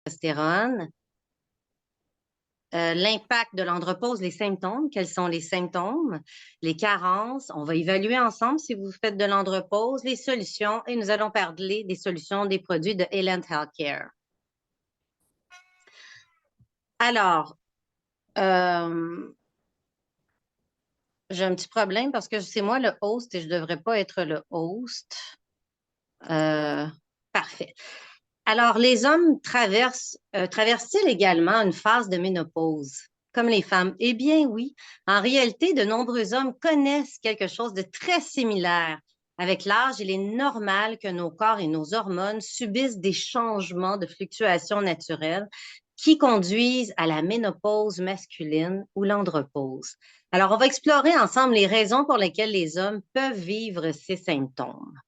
testostérone, l'impact de l'andropause, les symptômes, quels sont les symptômes, les carences. On va évaluer ensemble si vous faites de l'andropause, les solutions, et nous allons parler des solutions des produits de Elent Healthcare. Alors, j'ai un petit problème parce que c'est moi le host et je ne devrais pas être le host. Parfait. Alors, les hommes traversent-ils également une phase de ménopause, comme les femmes? Eh bien, oui. En réalité, de nombreux hommes connaissent quelque chose de très similaire. Avec l'âge, il est normal que nos corps et nos hormones subissent des changements de fluctuations naturelles qui conduisent à la ménopause masculine ou l'andropause. Alors, on va explorer ensemble les raisons pour lesquelles les hommes peuvent vivre ces symptômes.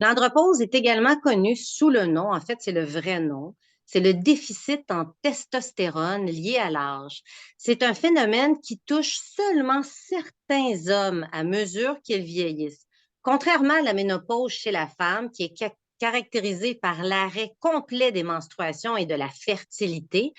L'andropause est également connue sous le nom, en fait, c'est le vrai nom, c'est le déficit en testostérone lié à l'âge. C'est un phénomène qui touche seulement certains hommes à mesure qu'ils vieillissent. Contrairement à la ménopause chez la femme, qui est caractérisée par l'arrêt complet des menstruations et de la fertilité,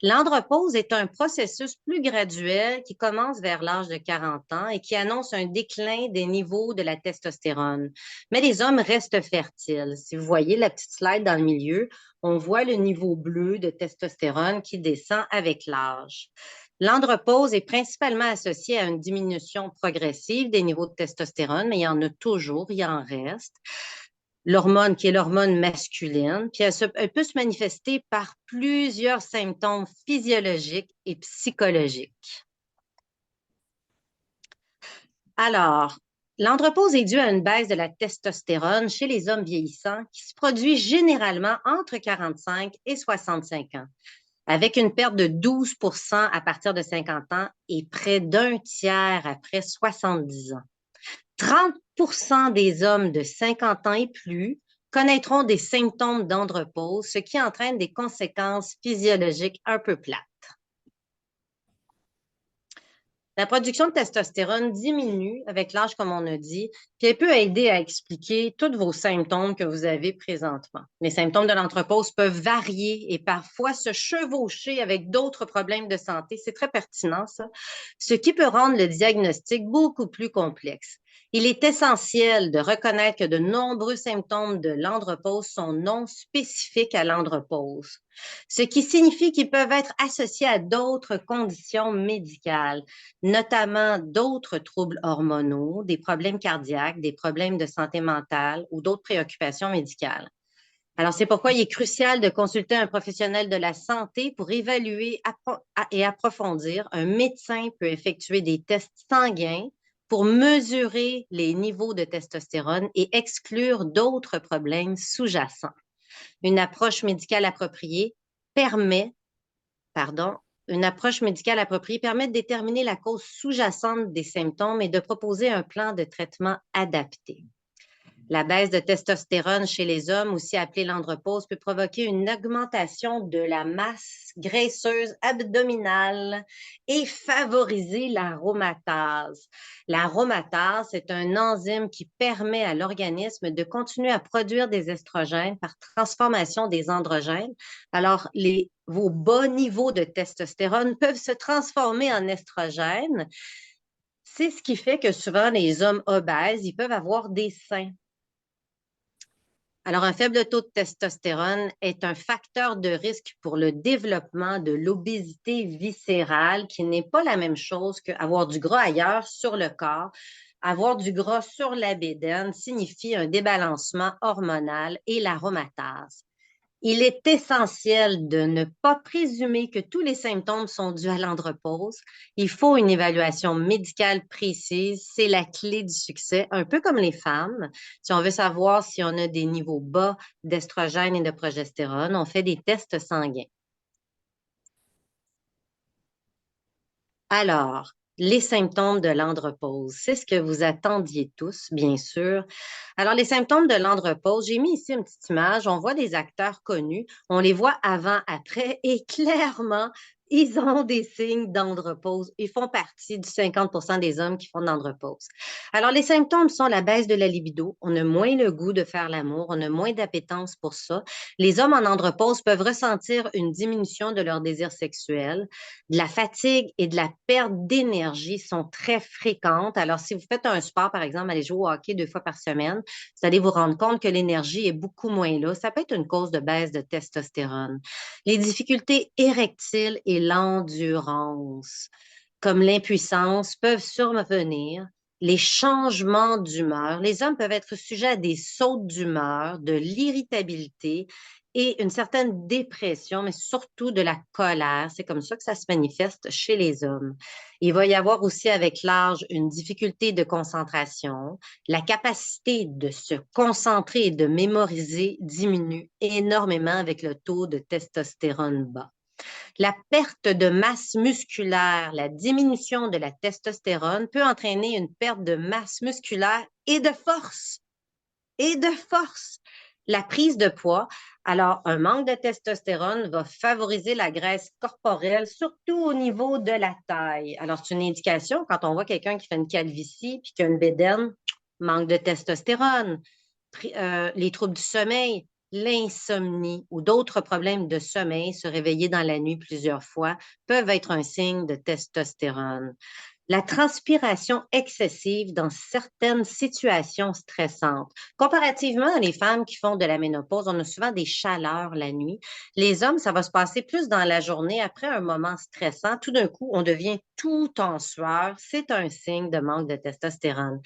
l'andropause est un processus plus graduel qui commence vers l'âge de 40 ans et qui annonce un déclin des niveaux de la testostérone. Mais les hommes restent fertiles. Si vous voyez la petite slide dans le milieu, on voit le niveau bleu de testostérone qui descend avec l'âge. L'andropause est principalement associée à une diminution progressive des niveaux de testostérone, mais il y en a toujours, il y en reste. L'hormone qui est l'hormone masculine, puis elle peut se manifester par plusieurs symptômes physiologiques et psychologiques. Alors, l'andropause est due à une baisse de la testostérone chez les hommes vieillissants qui se produit généralement entre 45 et 65 ans, avec une perte de 12% à partir de 50 ans et près d'un tiers après 70 ans. 30% des hommes de 50 ans et plus connaîtront des symptômes d'andropause, ce qui entraîne des conséquences physiologiques un peu plates. La production de testostérone diminue avec l'âge, comme on a dit, puis elle peut aider à expliquer tous vos symptômes que vous avez présentement. Les symptômes de l'andropause peuvent varier et parfois se chevaucher avec d'autres problèmes de santé. C'est très pertinent, ça, ce qui peut rendre le diagnostic beaucoup plus complexe. Il est essentiel de reconnaître que de nombreux symptômes de l'andropause sont non spécifiques à l'andropause, ce qui signifie qu'ils peuvent être associés à d'autres conditions médicales, notamment d'autres troubles hormonaux, des problèmes cardiaques, des problèmes de santé mentale ou d'autres préoccupations médicales. Alors, c'est pourquoi il est crucial de consulter un professionnel de la santé pour évaluer et approfondir. Un médecin peut effectuer des tests sanguins pour mesurer les niveaux de testostérone et exclure d'autres problèmes sous-jacents. Une approche médicale appropriée permet de déterminer la cause sous-jacente des symptômes et de proposer un plan de traitement adapté. La baisse de testostérone chez les hommes, aussi appelée l'andropause, peut provoquer une augmentation de la masse graisseuse abdominale et favoriser l'aromatase. L'aromatase, c'est un enzyme qui permet à l'organisme de continuer à produire des estrogènes par transformation des androgènes. Alors, vos bas niveaux de testostérone peuvent se transformer en estrogènes. C'est ce qui fait que souvent, les hommes obèses, ils peuvent avoir des seins. Alors, un faible taux de testostérone est un facteur de risque pour le développement de l'obésité viscérale, qui n'est pas la même chose qu'avoir du gras ailleurs sur le corps. Avoir du gras sur la bédaine signifie un débalancement hormonal et l'aromatase. Il est essentiel de ne pas présumer que tous les symptômes sont dus à l'andropause. Il faut une évaluation médicale précise. C'est la clé du succès, un peu comme les femmes. Si on veut savoir si on a des niveaux bas d'estrogène et de progestérone, on fait des tests sanguins. Alors, les symptômes de l'andropause, c'est ce que vous attendiez tous, bien sûr. Alors, les symptômes de l'andropause, j'ai mis ici une petite image. On voit des acteurs connus, on les voit avant, après, et clairement, Ils ont des signes d'andropause. Ils font partie du 50% des hommes qui font de l'andropause. Alors, les symptômes sont la baisse de la libido. On a moins le goût de faire l'amour. On a moins d'appétence pour ça. Les hommes en andropause peuvent ressentir une diminution de leur désir sexuel. De la fatigue et de la perte d'énergie sont très fréquentes. Alors, si vous faites un sport, par exemple, allez jouer au hockey 2 fois par semaine, vous allez vous rendre compte que l'énergie est beaucoup moins là. Ça peut être une cause de baisse de testostérone. Les difficultés érectiles et l'endurance, comme l'impuissance, peuvent survenir. Les changements d'humeur. Les hommes peuvent être sujets à des sautes d'humeur, de l'irritabilité et une certaine dépression, mais surtout de la colère. C'est comme ça que ça se manifeste chez les hommes. Il va y avoir aussi avec l'âge une difficulté de concentration. La capacité de se concentrer et de mémoriser diminue énormément avec le taux de testostérone bas. La perte de masse musculaire, la diminution de la testostérone peut entraîner une perte de masse musculaire et de force. Et de force. La prise de poids. Alors, un manque de testostérone va favoriser la graisse corporelle, surtout au niveau de la taille. Alors, c'est une indication quand on voit quelqu'un qui fait une calvitie puis qui a une bédaine, manque de testostérone. Les troubles du sommeil, l'insomnie ou d'autres problèmes de sommeil, se réveiller dans la nuit plusieurs fois, peuvent être un signe de testostérone. La transpiration excessive dans certaines situations stressantes. Comparativement à les femmes qui font de la ménopause, on a souvent des chaleurs la nuit. Les hommes, ça va se passer plus dans la journée. Après un moment stressant, tout d'un coup, on devient tout en sueur. C'est un signe de manque de testostérone.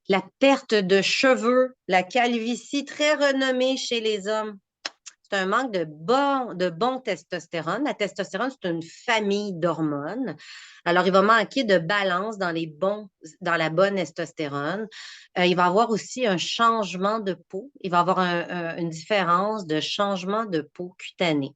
La perte de cheveux, la calvitie très renommée chez les hommes. C'est un manque de bon testostérone. La testostérone, c'est une famille d'hormones. Alors, il va manquer de balance dans la bonne testostérone. Il va avoir aussi un changement de peau. Il va avoir une différence de changement de peau cutanée.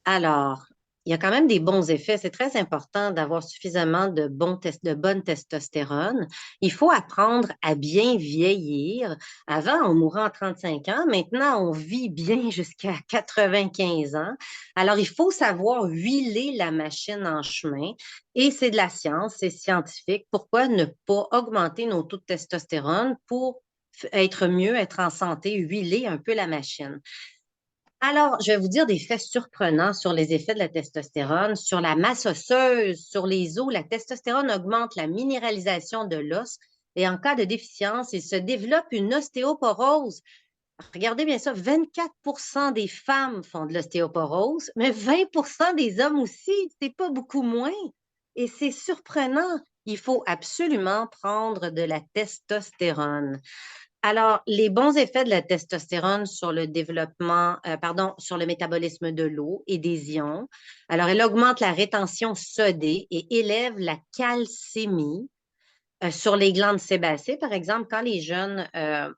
Alors, il y a quand même des bons effets. C'est très important d'avoir suffisamment de bonne testostérone. Il faut apprendre à bien vieillir. Avant, on mourait en 35 ans. Maintenant, on vit bien jusqu'à 95 ans. Alors, il faut savoir huiler la machine en chemin. Et c'est de la science, c'est scientifique. Pourquoi ne pas augmenter nos taux de testostérone pour être mieux, être en santé, huiler un peu la machine? Alors, je vais vous dire des faits surprenants sur les effets de la testostérone, sur la masse osseuse, sur les os. La testostérone augmente la minéralisation de l'os et en cas de déficience, il se développe une ostéoporose. Regardez bien ça, 24% des femmes font de l'ostéoporose, mais 20% des hommes aussi, c'est pas beaucoup moins. Et c'est surprenant. Il faut absolument prendre de la testostérone. Alors, les bons effets de la testostérone sur le sur le métabolisme de l'eau et des ions. Alors, elle augmente la rétention sodée et élève la calcémie. Sur les glandes sébacées, par exemple, quand les jeunes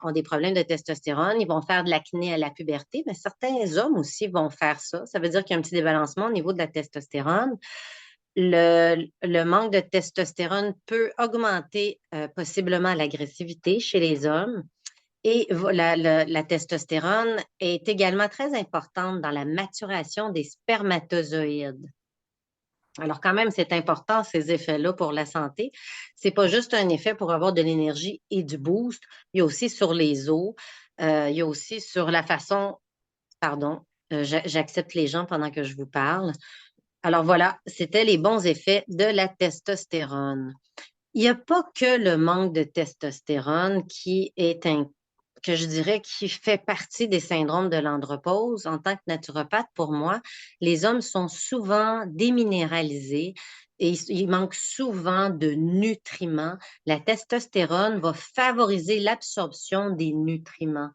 ont des problèmes de testostérone, ils vont faire de l'acné à la puberté, mais certains hommes aussi vont faire ça. Ça veut dire qu'il y a un petit débalancement au niveau de la testostérone. Le manque de testostérone peut augmenter possiblement l'agressivité chez les hommes. Et la testostérone est également très importante dans la maturation des spermatozoïdes. Alors, quand même, c'est important, ces effets-là pour la santé. C'est pas juste un effet pour avoir de l'énergie et du boost. Il y a aussi sur les os. Il y a aussi sur la façon, pardon, j'accepte les gens pendant que je vous parle. Alors voilà, c'était les bons effets de la testostérone. Il n'y a pas que le manque de testostérone que je dirais qui fait partie des syndromes de l'andropause. En tant que naturopathe, pour moi, les hommes sont souvent déminéralisés et il manque souvent de nutriments. La testostérone va favoriser l'absorption des nutriments.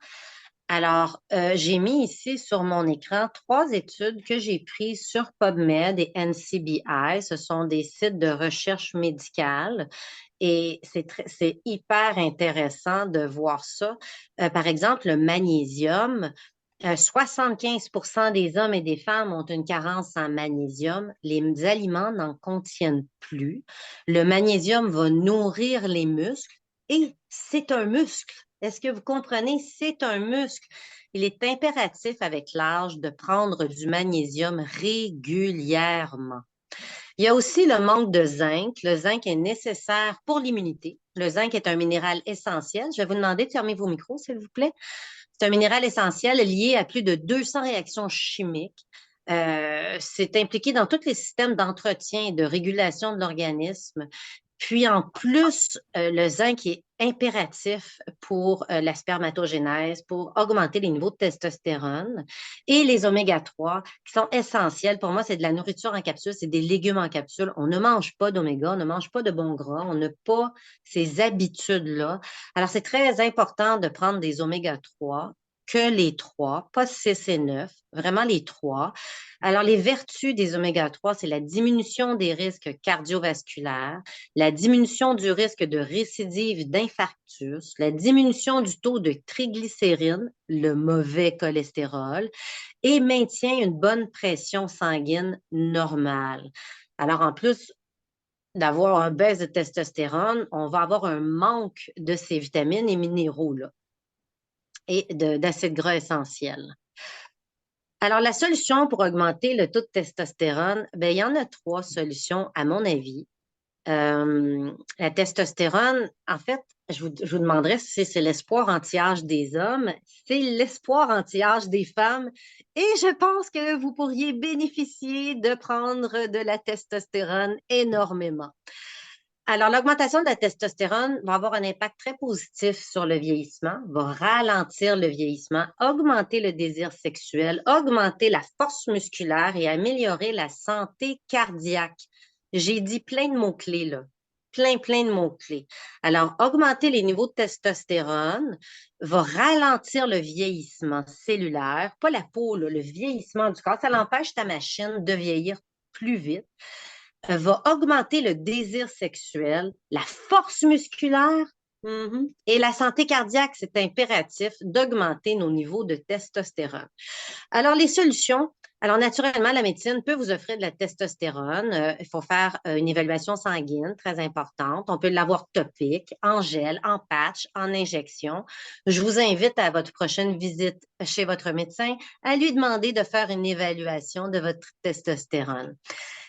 Alors, j'ai mis ici sur mon écran 3 études que j'ai prises sur PubMed et NCBI. Ce sont des sites de recherche médicale et c'est hyper intéressant de voir ça. Par exemple, le magnésium. 75% des hommes et des femmes ont une carence en magnésium. Les aliments n'en contiennent plus. Le magnésium va nourrir les muscles et c'est un muscle. Est-ce que vous comprenez? C'est un muscle. il est impératif avec l'âge de prendre du magnésium régulièrement. Il y a aussi le manque de zinc. Le zinc est nécessaire pour l'immunité. Le zinc est un minéral essentiel. Je vais vous demander de fermer vos micros, s'il vous plaît. C'est un minéral essentiel lié à plus de 200 réactions chimiques. C'est impliqué dans tous les systèmes d'entretien et de régulation de l'organisme. Puis en plus, le zinc est impératif pour la spermatogénèse, pour augmenter les niveaux de testostérone et les oméga 3 qui sont essentiels. Pour moi, c'est de la nourriture en capsule, c'est des légumes en capsule. On ne mange pas d'oméga, on ne mange pas de bons gras, on n'a pas ces habitudes-là. Alors, c'est très important de prendre des oméga 3, que les trois, pas 6 et 9, vraiment les trois. Alors, les vertus des oméga 3, c'est la diminution des risques cardiovasculaires, la diminution du risque de récidive d'infarctus, la diminution du taux de triglycérines, le mauvais cholestérol, et maintient une bonne pression sanguine normale. Alors, en plus d'avoir un baisse de testostérone, on va avoir un manque de ces vitamines et minéraux-là et d'acides gras essentiels. Alors, la solution pour augmenter le taux de testostérone, bien, il y en a 3 solutions, à mon avis. La testostérone, en fait, je vous demanderais si c'est l'espoir anti-âge des hommes, c'est l'espoir anti-âge des femmes, et je pense que vous pourriez bénéficier de prendre de la testostérone énormément. Alors, l'augmentation de la testostérone va avoir un impact très positif sur le vieillissement, va ralentir le vieillissement, augmenter le désir sexuel, augmenter la force musculaire et améliorer la santé cardiaque. J'ai dit plein de mots-clés, là. Plein de mots-clés. Alors, augmenter les niveaux de testostérone va ralentir le vieillissement cellulaire, pas la peau, là, le vieillissement du corps. Ça l'empêche ta machine de vieillir plus vite, va augmenter le désir sexuel, la force musculaire et la santé cardiaque. C'est impératif d'augmenter nos niveaux de testostérone. Alors, les solutions. Alors, naturellement, la médecine peut vous offrir de la testostérone. Il faut faire une évaluation sanguine très importante. On peut l'avoir topique, en gel, en patch, en injection. Je vous invite à votre prochaine visite chez votre médecin à lui demander de faire une évaluation de votre testostérone.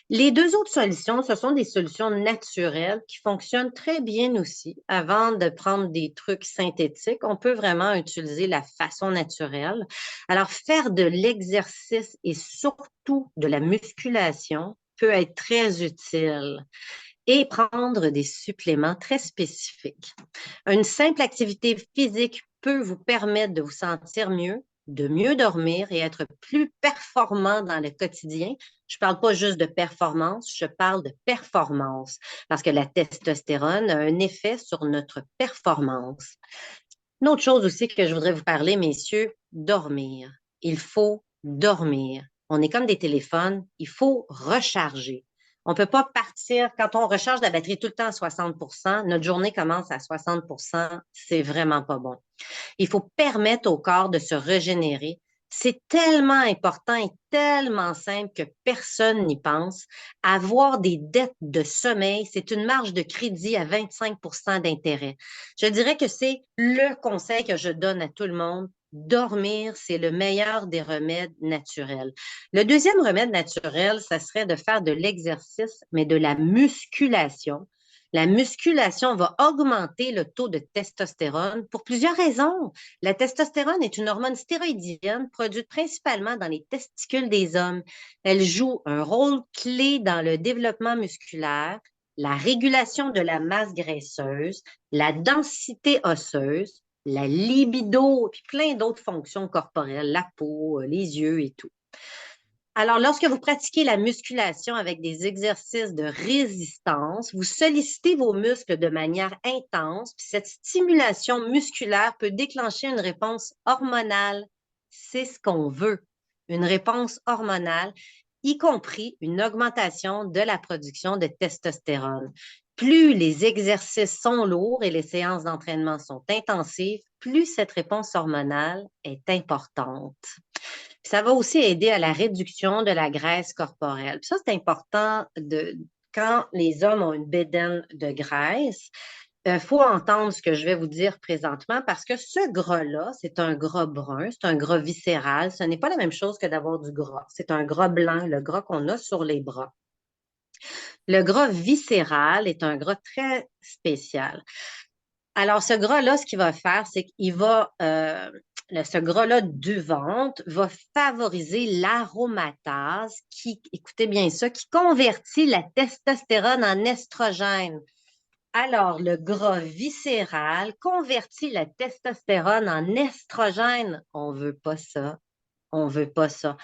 Les 2 autres solutions, ce sont des solutions naturelles qui fonctionnent très bien aussi. Avant de prendre des trucs synthétiques, on peut vraiment utiliser la façon naturelle. Alors, faire de l'exercice et surtout de la musculation peut être très utile et prendre des suppléments très spécifiques. Une simple activité physique peut vous permettre de vous sentir mieux, de mieux dormir et être plus performant dans le quotidien. Je ne parle pas juste de performance, je parle de performance parce que la testostérone a un effet sur notre performance. Une autre chose aussi que je voudrais vous parler, messieurs, dormir. Il faut dormir. On est comme des téléphones, il faut recharger. On ne peut pas partir, quand on recharge la batterie tout le temps à 60%, notre journée commence à 60%, c'est vraiment pas bon. Il faut permettre au corps de se régénérer. C'est tellement important et tellement simple que personne n'y pense. Avoir des dettes de sommeil, c'est une marge de crédit à 25% d'intérêt. Je dirais que c'est le conseil que je donne à tout le monde. Dormir, c'est le meilleur des remèdes naturels. Le deuxième remède naturel, ça serait de faire de l'exercice, mais de la musculation. La musculation va augmenter le taux de testostérone pour plusieurs raisons. La testostérone est une hormone stéroïdienne produite principalement dans les testicules des hommes. Elle joue un rôle clé dans le développement musculaire, la régulation de la masse graisseuse, la densité osseuse, la libido, puis plein d'autres fonctions corporelles, la peau, les yeux et tout. Alors, lorsque vous pratiquez la musculation avec des exercices de résistance, vous sollicitez vos muscles de manière intense, puis cette stimulation musculaire peut déclencher une réponse hormonale. C'est ce qu'on veut, une réponse hormonale, y compris une augmentation de la production de testostérone. Plus les exercices sont lourds et les séances d'entraînement sont intensives, plus cette réponse hormonale est importante. Ça va aussi aider à la réduction de la graisse corporelle. Puis ça, c'est important quand les hommes ont une bédaine de graisse. faut entendre ce que je vais vous dire présentement parce que ce gras-là, c'est un gras brun, c'est un gras viscéral. Ce n'est pas la même chose que d'avoir du gras. C'est un gras blanc, le gras qu'on a sur les bras. Le gras viscéral est un gras très spécial. Alors, ce gras-là, ce qu'il va faire, c'est qu'il va, ce gras-là du ventre va favoriser l'aromatase qui, écoutez bien ça, qui convertit la testostérone en estrogène. Alors, le gras viscéral convertit la testostérone en estrogène. On ne veut pas ça. On ne veut pas ça.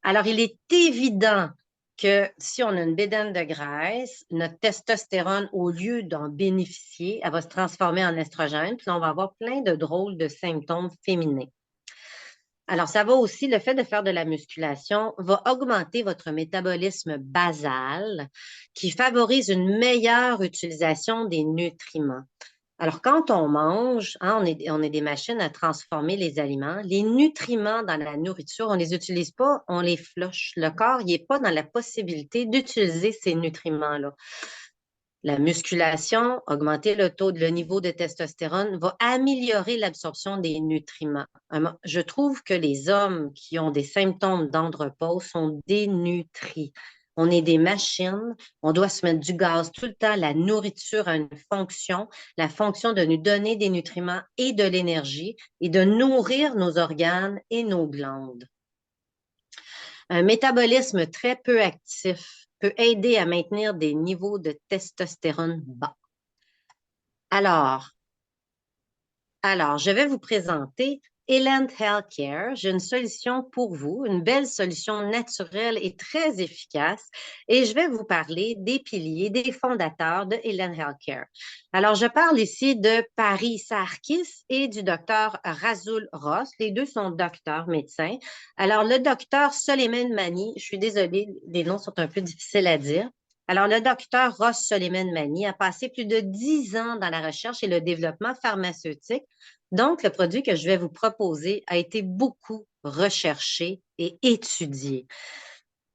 Alors, il est évident que si on a une bédaine de graisse, notre testostérone, au lieu d'en bénéficier, elle va se transformer en estrogène, puis là, on va avoir plein de drôles de symptômes féminins. Alors, ça va aussi, le fait de faire de la musculation va augmenter votre métabolisme basal qui favorise une meilleure utilisation des nutriments. Alors, quand on mange, hein, on est des machines à transformer les aliments. Les nutriments dans la nourriture, on ne les utilise pas, on les flush. Le corps, il n'est pas dans la possibilité d'utiliser ces nutriments-là. La musculation, augmenter le niveau de testostérone, va améliorer l'absorption des nutriments. Je trouve que les hommes qui ont des symptômes d'andropause sont dénutris. On est des machines, on doit se mettre du gaz tout le temps. La nourriture a une fonction, la fonction de nous donner des nutriments et de l'énergie et de nourrir nos organes et nos glandes. Un métabolisme très peu actif peut aider à maintenir des niveaux de testostérone bas. Alors, je vais vous présenter Eland Healthcare. J'ai une solution pour vous, une belle solution naturelle et très efficace. Et je vais vous parler des piliers, des fondateurs de Eland Healthcare. Alors, je parle ici de Paris Sarkis et du docteur Rasoul Ross. Les deux sont docteurs, médecins. Alors, le docteur Soleiman Mani, je suis désolée, les noms sont un peu difficiles à dire. Alors, le docteur Ross Soleiman Mani a passé plus de 10 ans dans la recherche et le développement pharmaceutique. Donc, le produit que je vais vous proposer a été beaucoup recherché et étudié.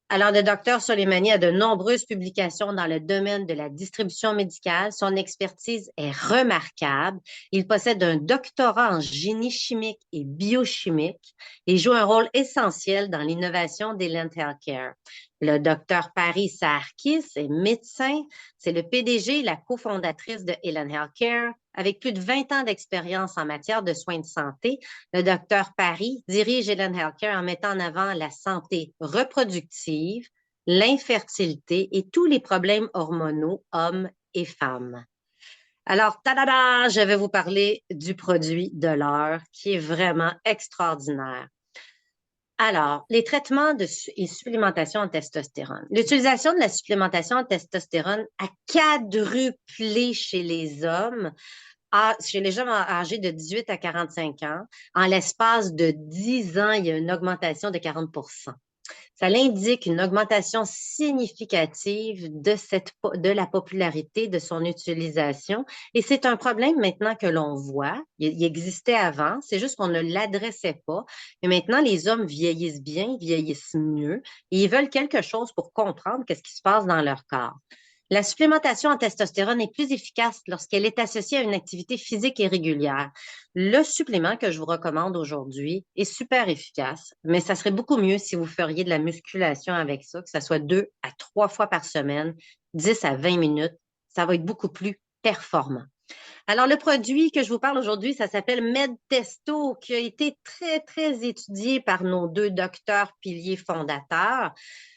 Alors, le docteur Soleimani a de nombreuses publications dans le domaine de la distribution médicale. Son expertise est remarquable. Il possède un doctorat en génie chimique et biochimique et joue un rôle essentiel dans l'innovation d'Eland Healthcare. Le docteur Paris Sarkis est médecin. C'est le PDG et la cofondatrice de Eland Healthcare. Avec plus de 20 ans d'expérience en matière de soins de santé, le docteur Paris dirige Eland Healthcare en mettant en avant la santé reproductive, l'infertilité et tous les problèmes hormonaux hommes et femmes. Alors, tadada, je vais vous parler du produit de l'heure qui est vraiment extraordinaire. Alors, les traitements et supplémentation en testostérone. L'utilisation de la supplémentation en testostérone a quadruplé chez les hommes âgés de 18 à 45 ans. En l'espace de 10 ans, il y a une augmentation de 40 %. Ça indique une augmentation significative de la popularité de son utilisation. Et c'est un problème maintenant que l'on voit. Il existait avant, c'est juste qu'on ne l'adressait pas. Mais maintenant, les hommes vieillissent bien, ils vieillissent mieux et ils veulent quelque chose pour comprendre qu'est-ce qui se passe dans leur corps. La supplémentation en testostérone est plus efficace lorsqu'elle est associée à une activité physique et régulière. Le supplément que je vous recommande aujourd'hui est super efficace, mais ça serait beaucoup mieux si vous feriez de la musculation avec ça, que ce soit 2 à 3 fois par semaine, 10 à 20 minutes. Ça va être beaucoup plus performant. Alors, le produit que je vous parle aujourd'hui, ça s'appelle MedTesto, qui a été très, très étudié par nos deux docteurs piliers fondateurs.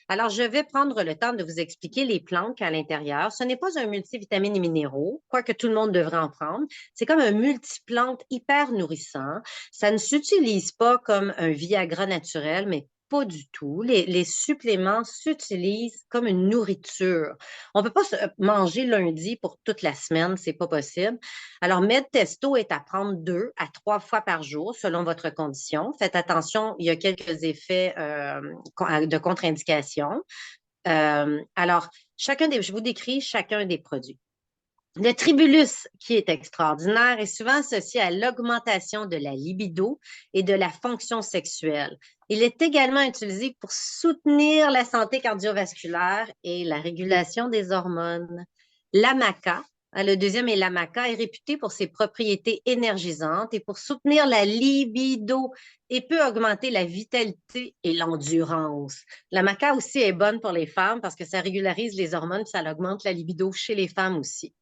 Alors, je vais prendre le temps de vous expliquer les plantes à l'intérieur. Ce n'est pas un multivitamine et minéraux, quoique tout le monde devrait en prendre. C'est comme un multiplante hyper nourrissant. Ça ne s'utilise pas comme un Viagra naturel, mais pas du tout. Les suppléments s'utilisent comme une nourriture. On ne peut pas se manger lundi pour toute la semaine, c'est pas possible. Alors, MedTesto est à prendre 2 à 3 fois par jour selon votre condition. Faites attention, il y a quelques effets de contre-indication. Alors, je vous décris chacun des produits. Le tribulus, qui est extraordinaire, est souvent associé à l'augmentation de la libido et de la fonction sexuelle. Il est également utilisé pour soutenir la santé cardiovasculaire et la régulation des hormones. L'amaca, Le deuxième est la maca, est réputé pour ses propriétés énergisantes et pour soutenir la libido et peut augmenter la vitalité et l'endurance. La maca aussi est bonne pour les femmes parce que ça régularise les hormones et ça augmente la libido chez les femmes aussi.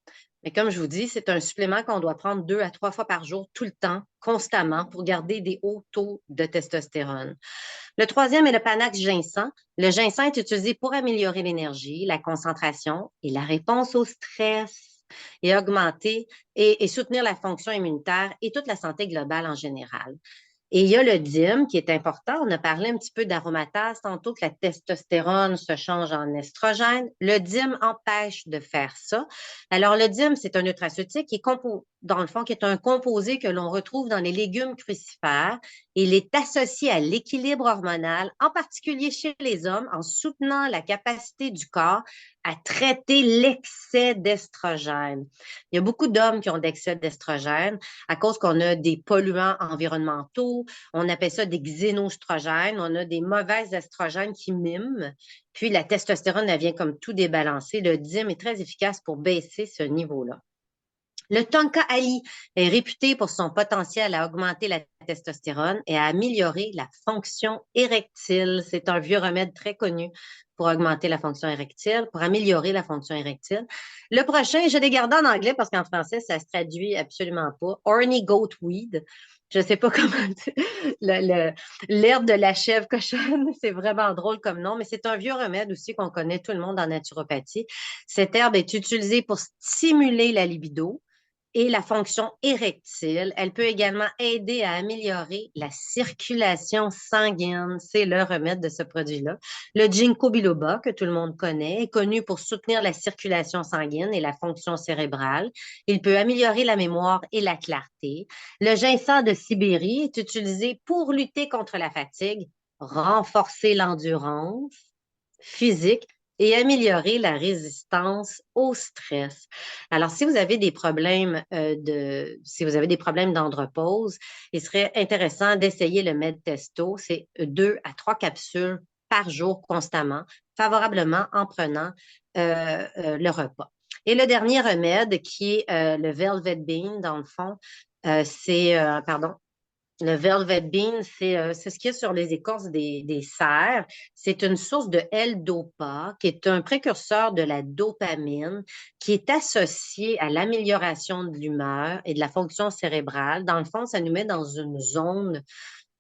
Mais comme je vous dis, c'est un supplément qu'on doit prendre 2 à 3 fois par jour, tout le temps, constamment, pour garder des hauts taux de testostérone. Le troisième est le Panax ginseng. Le ginseng est utilisé pour améliorer l'énergie, la concentration et la réponse au stress et augmenter et soutenir la fonction immunitaire et toute la santé globale en général. Et il y a le DIM qui est important. On a parlé un petit peu d'aromatase tantôt, que la testostérone se change en estrogène. Le DIM empêche de faire ça. Alors, le DIM, c'est un nutraceutique qui est dans le fond, qui est un composé que l'on retrouve dans les légumes crucifères. Il est associé à l'équilibre hormonal, en particulier chez les hommes, en soutenant la capacité du corps à traiter l'excès d'estrogène. Il y a beaucoup d'hommes qui ont d'excès d'estrogène à cause qu'on a des polluants environnementaux, on appelle ça des xénoestrogènes, on a des mauvais estrogènes qui miment, puis la testostérone, elle vient comme tout débalancer. Le DIM est très efficace pour baisser ce niveau-là. Le tonka ali est réputé pour son potentiel à augmenter la testostérone et à améliorer la fonction érectile. C'est un vieux remède très connu pour augmenter la fonction érectile, pour améliorer la fonction érectile. Le prochain, je l'ai gardé en anglais parce qu'en français, ça se traduit absolument pas. Horny goat weed. Je ne sais pas comment dire. L'herbe de la chèvre cochonne, c'est vraiment drôle comme nom, mais c'est un vieux remède aussi qu'on connaît tout le monde en naturopathie. Cette herbe est utilisée pour stimuler la libido et la fonction érectile. Elle peut également aider à améliorer la circulation sanguine. C'est le remède de ce produit-là. Le ginkgo biloba, que tout le monde connaît, est connu pour soutenir la circulation sanguine et la fonction cérébrale. Il peut améliorer la mémoire et la clarté. Le ginseng de Sibérie est utilisé pour lutter contre la fatigue, renforcer l'endurance physique et améliorer la résistance au stress. Alors, si vous avez des problèmes si vous avez des problèmes d'andropause, il serait intéressant d'essayer le MedTesto. C'est 2 à 3 capsules par jour constamment, favorablement en prenant le repas. Et le dernier remède qui est le Velvet Bean, dans le fond, pardon, le velvet bean, c'est ce qu'il y a sur les écorces des cerfs. C'est une source de L-Dopa, qui est un précurseur de la dopamine, qui est associé à l'amélioration de l'humeur et de la fonction cérébrale. Dans le fond, ça nous met dans une zone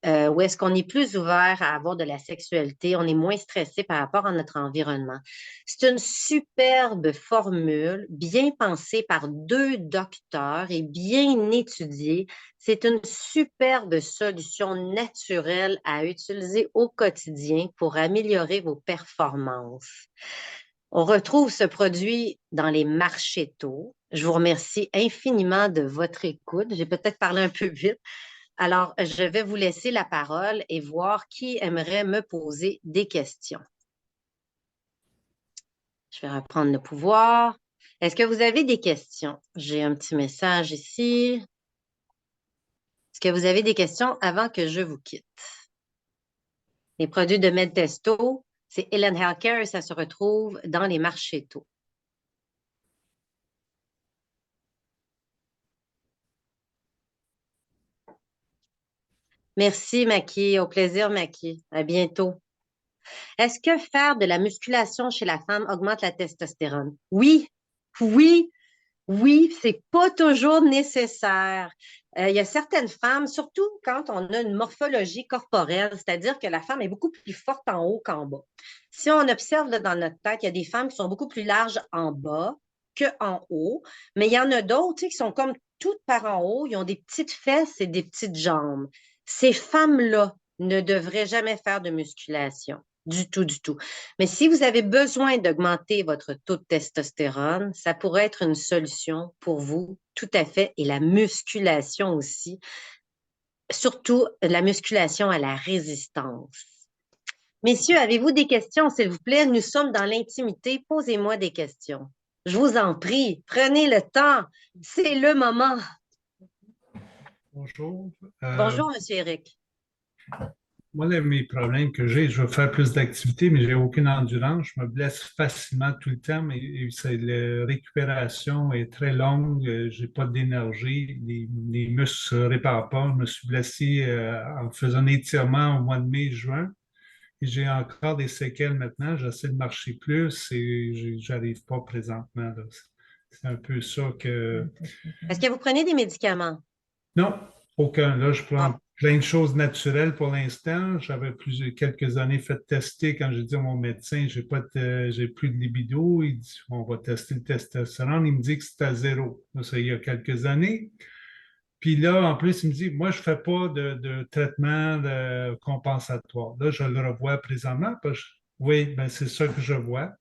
où est-ce qu'on est plus ouvert à avoir de la sexualité, on est moins stressé par rapport à notre environnement. C'est une superbe formule, bien pensée par 2 docteurs et bien étudiée. C'est une superbe solution naturelle à utiliser au quotidien pour améliorer vos performances. On retrouve ce produit dans les marchés tôt. Je vous remercie infiniment de votre écoute. J'ai peut-être parlé un peu vite. Alors, je vais vous laisser la parole et voir qui aimerait me poser des questions. Je vais reprendre le pouvoir. Est-ce que vous avez des questions? J'ai un petit message ici. Est-ce que vous avez des questions avant que je vous quitte? Les produits de MedTesto, c'est Helen Healthcare et ça se retrouve dans les marchés tôt. Merci, Maki. Au plaisir, Maki. À bientôt. Est-ce que faire de la musculation chez la femme augmente la testostérone? Oui, oui, oui, c'est pas toujours nécessaire. Il y a certaines femmes, surtout quand on a une morphologie corporelle, c'est-à-dire que la femme est beaucoup plus forte en haut qu'en bas. Si on observe là, dans notre tête, il y a des femmes qui sont beaucoup plus larges en bas qu'en haut, mais il y en a d'autres tu sais, qui sont comme toutes par en haut, ils ont des petites fesses et des petites jambes. Ces femmes-là ne devraient jamais faire de musculation. Du tout, du tout. Mais si vous avez besoin d'augmenter votre taux de testostérone, ça pourrait être une solution pour vous, tout à fait, et la musculation aussi, surtout la musculation à la résistance. Messieurs, avez-vous des questions, s'il vous plaît? Nous sommes dans l'intimité. Posez-moi des questions. Je vous en prie, prenez le temps. C'est le moment. Bonjour. Bonjour, Monsieur Eric. Moi, là, mes problèmes que j'ai, je veux faire plus d'activité, mais j'ai aucune endurance. Je me blesse facilement tout le temps, mais la récupération est très longue. J'ai pas d'énergie. Les muscles se réparent pas. Je me suis blessé en faisant un étirement au mois de mai, juin. Et j'ai encore des séquelles maintenant. J'essaie de marcher plus et j'arrive pas présentement, là. C'est un peu ça que Est-ce que vous prenez des médicaments? non, aucun. Là, je Bon, prends plein de choses naturelles pour l'instant. J'avais quelques années fait tester quand j'ai dit à mon médecin, j'ai plus de libido. Il dit, on va tester le testostérone. Il me dit que c'est à zéro. Là, ça, il y a quelques années. Puis là, en plus, il me dit, moi, je ne fais pas de traitement compensatoire. Là, je le revois présentement. Oui, ben, c'est ça que je vois.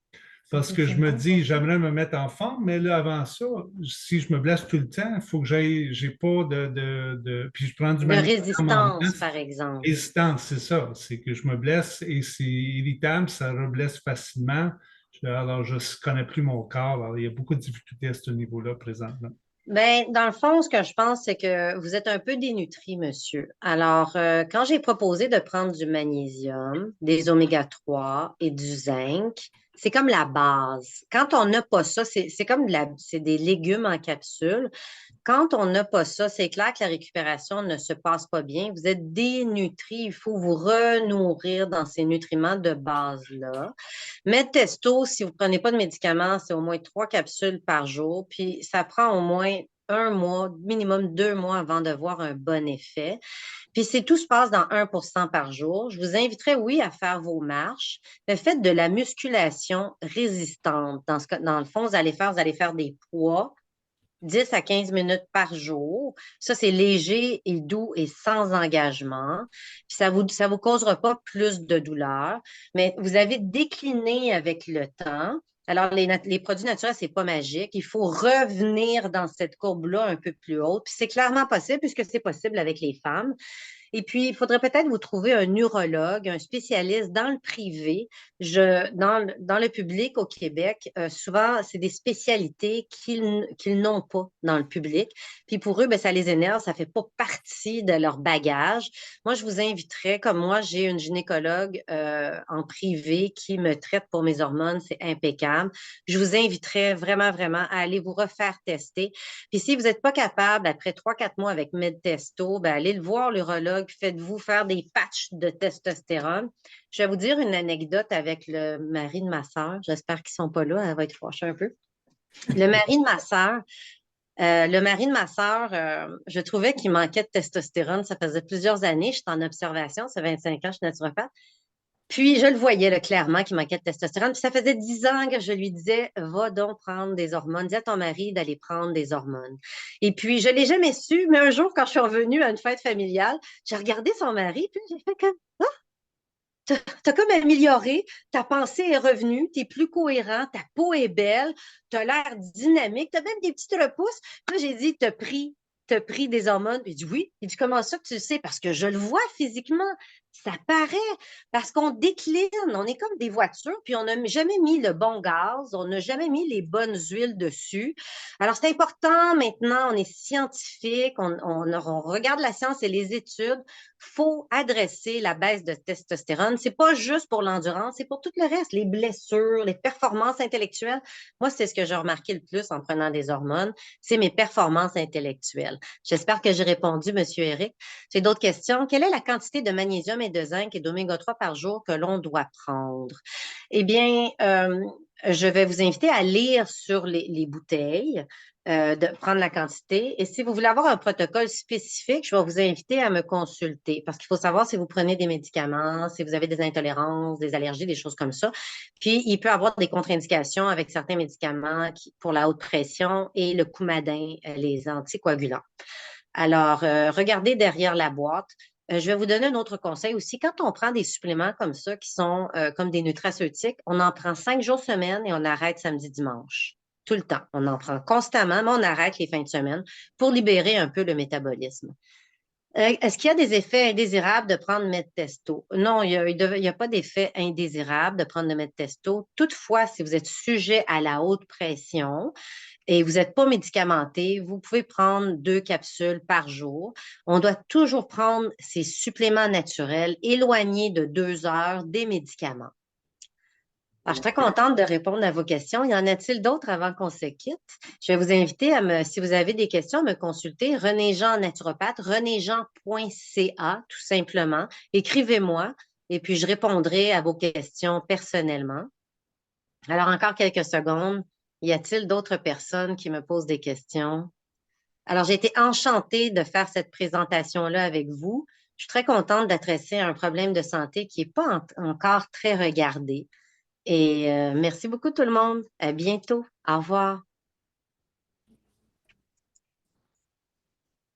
Parce que je me dis, j'aimerais me mettre en forme, mais là, avant ça, si je me blesse tout le temps, il faut que j'ai pas Puis je prends du de magnésium en résistance, masse. par exemple. Résistance, c'est ça. C'est que je me blesse et c'est irritable, ça reblesse facilement. Alors, je ne connais plus mon corps. Alors, il y a beaucoup de difficultés à ce niveau-là présentement. Ben, dans le fond, ce que je pense, c'est que vous êtes un peu dénutri, monsieur. Alors, quand j'ai proposé de prendre du magnésium, des oméga 3 et du zinc, c'est comme la base. Quand on n'a pas ça, c'est comme c'est des légumes en capsule. Quand on n'a pas ça, c'est clair que la récupération ne se passe pas bien. Vous êtes dénutri. Il faut vous renourrir dans ces nutriments de base-là. Testo, si vous ne prenez pas de médicaments, c'est au moins 3 capsules par jour. Puis ça prend au moins 1 mois, minimum 2 mois avant de voir un bon effet. Puis si tout se passe dans 1% par jour, je vous inviterais, oui, à faire vos marches, mais faites de la musculation résistante. Dans le fond, vous allez faire des poids 10 à 15 minutes par jour. Ça, c'est léger et doux et sans engagement. Puis ça vous causera pas plus de douleur, mais vous avez décliné avec le temps. Alors, les produits naturels, c'est pas magique. Il faut revenir dans cette courbe-là un peu plus haute. Puis c'est clairement possible puisque c'est possible avec les femmes. Et puis, il faudrait peut-être vous trouver un urologue, un spécialiste dans le privé. Dans le public au Québec, souvent, c'est des spécialités qu'ils n'ont pas dans le public. Puis pour eux, ben, ça les énerve, ça fait pas partie de leur bagage. Moi, je vous inviterais, comme moi, j'ai une gynécologue en privé qui me traite pour mes hormones, c'est impeccable. Je vous inviterais vraiment, vraiment à aller vous refaire tester. Puis si vous n'êtes pas capable, après 3 4 mois avec Medtesto, ben allez le voir, l'urologue, faites-vous faire des patchs de testostérone. Je vais vous dire une anecdote avec le mari de ma sœur. J'espère qu'ils ne sont pas là, elle va être fâchée un peu. Le mari de ma sœur, je trouvais qu'il manquait de testostérone. Ça faisait plusieurs années, je suis en observation, ça fait 25 ans, je suis naturopathe. Puis je le voyais là, clairement qu'il manquait de testostérone. Puis ça faisait 10 ans que je lui disais, va donc prendre des hormones. Dis à ton mari d'aller prendre des hormones. Et puis je ne l'ai jamais su, mais un jour, quand je suis revenue à une fête familiale, j'ai regardé son mari, puis j'ai fait comme, t'as comme amélioré, ta pensée est revenue, t'es plus cohérent, ta peau est belle, t'as l'air dynamique, t'as même des petites repousses. Puis là, j'ai dit, t'as pris des hormones. Puis il dit oui. Il dit, comment ça que tu le sais? Parce que je le vois physiquement. Ça paraît. Parce qu'on décline. On est comme des voitures, puis on n'a jamais mis le bon gaz, on n'a jamais mis les bonnes huiles dessus. Alors, c'est important maintenant, on est scientifique, on regarde la science et les études. Faut adresser la baisse de testostérone. C'est pas juste pour l'endurance, c'est pour tout le reste, les blessures, les performances intellectuelles. Moi, c'est ce que j'ai remarqué le plus en prenant des hormones, c'est mes performances intellectuelles. J'espère que j'ai répondu, Monsieur Eric. J'ai d'autres questions. Quelle est la quantité de magnésium et de zinc et d'oméga 3 par jour que l'on doit prendre? Eh bien, je vais vous inviter à lire sur les bouteilles, de prendre la quantité. Et si vous voulez avoir un protocole spécifique, je vais vous inviter à me consulter parce qu'il faut savoir si vous prenez des médicaments, si vous avez des intolérances, des allergies, des choses comme ça. Puis, il peut y avoir des contre-indications avec certains médicaments pour la haute pression et le coumadin, les anticoagulants. Alors, regardez derrière la boîte. Je vais vous donner un autre conseil aussi. Quand on prend des suppléments comme ça, qui sont comme des nutraceutiques, on en prend 5 jours semaine et on arrête samedi, dimanche. Tout le temps. On en prend constamment, mais on arrête les fins de semaine pour libérer un peu le métabolisme. Est-ce qu'il y a des effets indésirables de prendre Medtesto? Non, il y a pas d'effet indésirable de prendre le Medtesto. Toutefois, si vous êtes sujet à la haute pression et vous n'êtes pas médicamenté, vous pouvez prendre 2 capsules par jour. On doit toujours prendre ces suppléments naturels éloignés de 2 heures des médicaments. Alors, je suis très contente de répondre à vos questions. Y en a-t-il d'autres avant qu'on se quitte? Je vais vous inviter si vous avez des questions, à me consulter. René Jean naturopathe, renéjean.ca, tout simplement. Écrivez-moi et puis je répondrai à vos questions personnellement. Alors, encore quelques secondes. Y a-t-il d'autres personnes qui me posent des questions? Alors, j'ai été enchantée de faire cette présentation-là avec vous. Je suis très contente d'adresser un problème de santé qui n'est pas encore très regardé. Et merci beaucoup tout le monde. À bientôt. Au revoir.